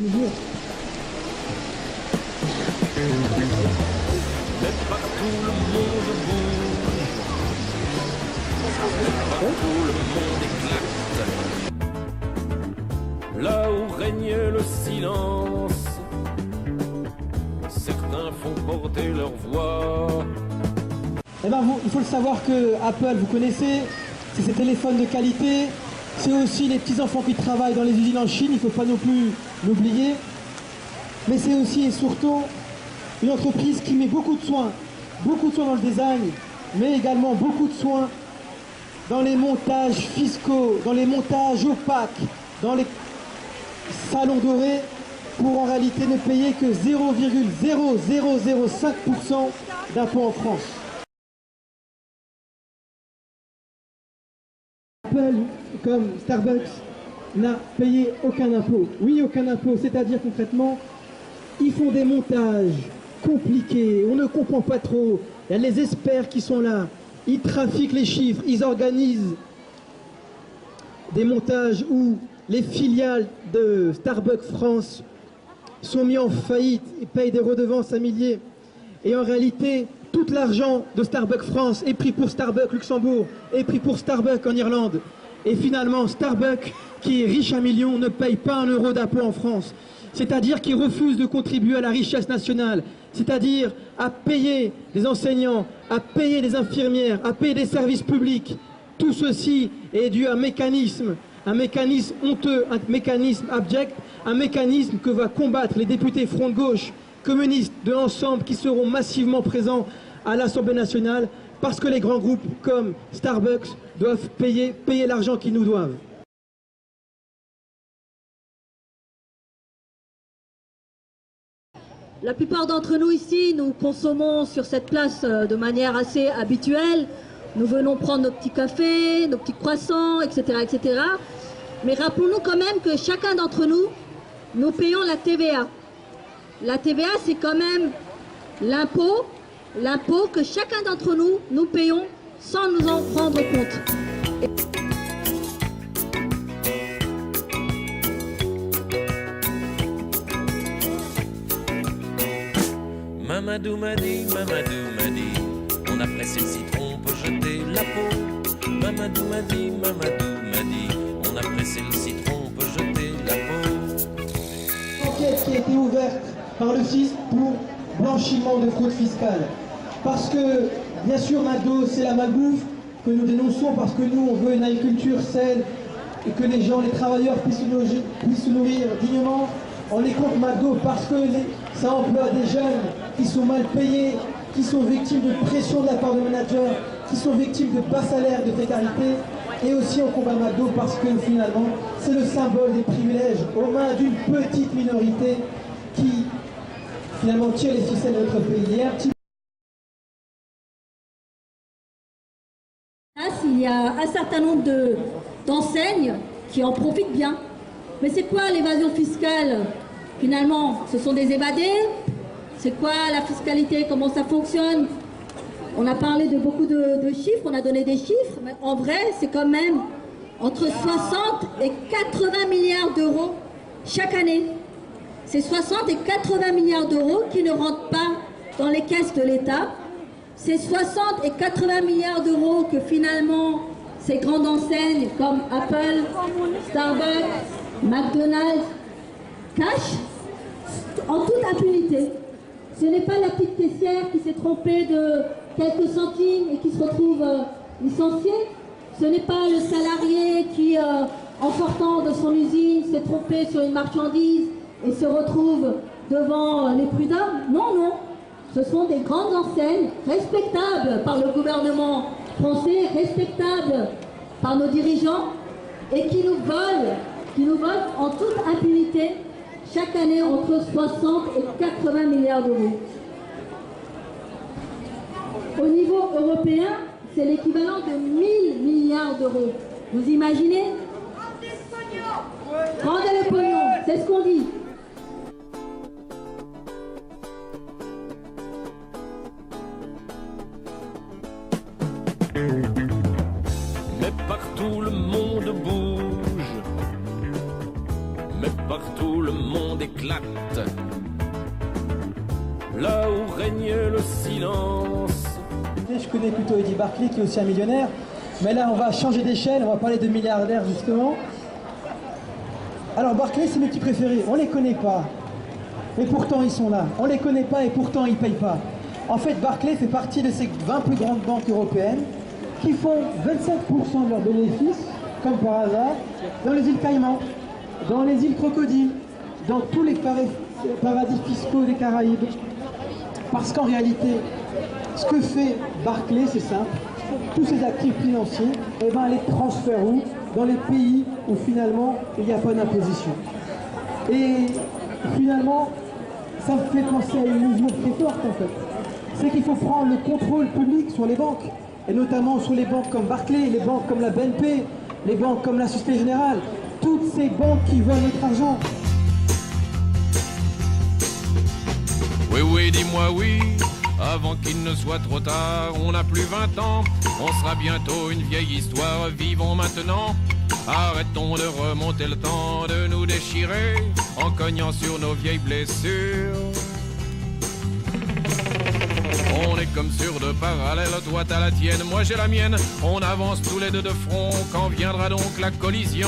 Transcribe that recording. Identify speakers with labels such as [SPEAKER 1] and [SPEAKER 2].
[SPEAKER 1] Mais partout le monde bouge, mais partout le monde éclate. Là où règne le silence, certains font porter leur voix.
[SPEAKER 2] Eh ben il faut le savoir que Apple, vous connaissez, c'est ces téléphones de qualité, c'est aussi les petits-enfants qui travaillent dans les usines en Chine, il ne faut pas non plus l'oublier. Mais c'est aussi et surtout une entreprise qui met beaucoup de soins dans le design, mais également beaucoup de soins dans les montages fiscaux, dans les montages opaques, dans les salons dorés, pour en réalité ne payer que 0,0005% d'impôts en France. Apple, comme Starbucks, n'a payé aucun impôt. Oui, aucun impôt, c'est-à-dire concrètement, ils font des montages compliqués, on ne comprend pas trop. Il y a les experts qui sont là, ils trafiquent les chiffres, ils organisent des montages où les filiales de Starbucks France sont mis en faillite et payent des redevances à milliers. Et en réalité, tout l'argent de Starbucks France est pris pour Starbucks Luxembourg, est pris pour Starbucks en Irlande. Et finalement, Starbucks, qui est riche à millions, ne paye pas un euro d'impôt en France. C'est-à-dire qu'il refuse de contribuer à la richesse nationale, c'est-à-dire à payer des enseignants, à payer des infirmières, à payer des services publics. Tout ceci est dû à un mécanisme honteux, un mécanisme abject, un mécanisme que va combattre les députés Front de Gauche, communistes de l'ensemble qui seront massivement présents à l'Assemblée nationale parce que les grands groupes comme Starbucks doivent payer l'argent qu'ils nous doivent.
[SPEAKER 3] La plupart d'entre nous ici, nous consommons sur cette place de manière assez habituelle. Nous venons prendre nos petits cafés, nos petits croissants, etc., etc. Mais rappelons-nous quand même que chacun d'entre nous, nous payons la TVA. La TVA, c'est quand même l'impôt que chacun d'entre nous, nous payons sans nous en rendre compte.
[SPEAKER 1] Mamadou m'a dit, on a pressé le citron, on peut jeter la peau. Mamadou m'a dit, on a pressé le citron, on peut jeter la peau.
[SPEAKER 2] Enquête qui a été ouverte par le fisc pour blanchiment de fraude fiscale. Parce que, bien sûr, McDo, c'est la malbouffe que nous dénonçons parce que nous, on veut une agriculture saine et que les gens, les travailleurs puissent se nourrir dignement. On est contre McDo parce que ça emploie des jeunes qui sont mal payés, qui sont victimes de pression de la part de managers, qui sont victimes de bas salaires, de précarité. Et aussi on combat McDo parce que finalement, c'est le symbole des privilèges aux mains d'une petite minorité qui finalement tire les ficelles de notre pays.
[SPEAKER 3] Il y a un certain nombre d'enseignes qui en profitent bien. Mais c'est quoi l'évasion fiscale? Finalement, ce sont des évadés. C'est quoi la fiscalité? Comment ça fonctionne? On a parlé de beaucoup de chiffres, on a donné des chiffres, mais en vrai, c'est quand même entre 60 et 80 milliards d'euros chaque année. C'est 60 et 80 milliards d'euros qui ne rentrent pas dans les caisses de l'État. C'est 60 et 80 milliards d'euros que finalement ces grandes enseignes comme Apple, Starbucks, McDonald's cachent en toute impunité. Ce n'est pas la petite caissière qui s'est trompée de quelques centimes et qui se retrouve licenciée. Ce n'est pas le salarié qui, en sortant de son usine, s'est trompé sur une marchandise et se retrouve devant les prud'hommes. Non, non. Ce sont des grandes enseignes respectables par le gouvernement français, respectables par nos dirigeants et qui nous volent en toute impunité chaque année entre 60 et 80 milliards d'euros. Au niveau européen, c'est l'équivalent de 1000 milliards d'euros. Vous imaginez? Rendez le pognon, c'est ce qu'on dit.
[SPEAKER 1] Mais partout le monde bouge, mais pas partout le monde éclate. Là où régnait le silence.
[SPEAKER 2] Je connais plutôt Eddie Barclay qui est aussi un millionnaire. Mais là on va changer d'échelle, on va parler de milliardaires justement. Alors Barclay, c'est mes petits préférés, on les connaît pas. Et pourtant ils sont là. On les connaît pas et pourtant ils payent pas. En fait, Barclay fait partie de ces 20 plus grandes banques européennes qui font 25% de leurs bénéfices, comme par hasard, dans les îles Caïmans, dans les îles Crocodiles, dans tous les paradis fiscaux des Caraïbes. Parce qu'en réalité, ce que fait Barclay, c'est simple, tous ces actifs financiers, eh ben, les transfèrent où? Dans les pays où finalement il n'y a pas d'imposition. Et finalement, ça me fait penser à une mesure très forte en fait. C'est qu'il faut prendre le contrôle public sur les banques, et notamment sur les banques comme Barclay, les banques comme la BNP, les banques comme la Société Générale, toutes ces banques qui volent notre argent.
[SPEAKER 1] Oui, oui, dis-moi oui, avant qu'il ne soit trop tard, on n'a plus 20 ans, on sera bientôt une vieille histoire, vivons maintenant. Arrêtons de remonter le temps, de nous déchirer, en cognant sur nos vieilles blessures. On est comme sur deux parallèles, toi t'as la tienne, moi j'ai la mienne. On avance tous les deux de front, quand viendra donc la collision?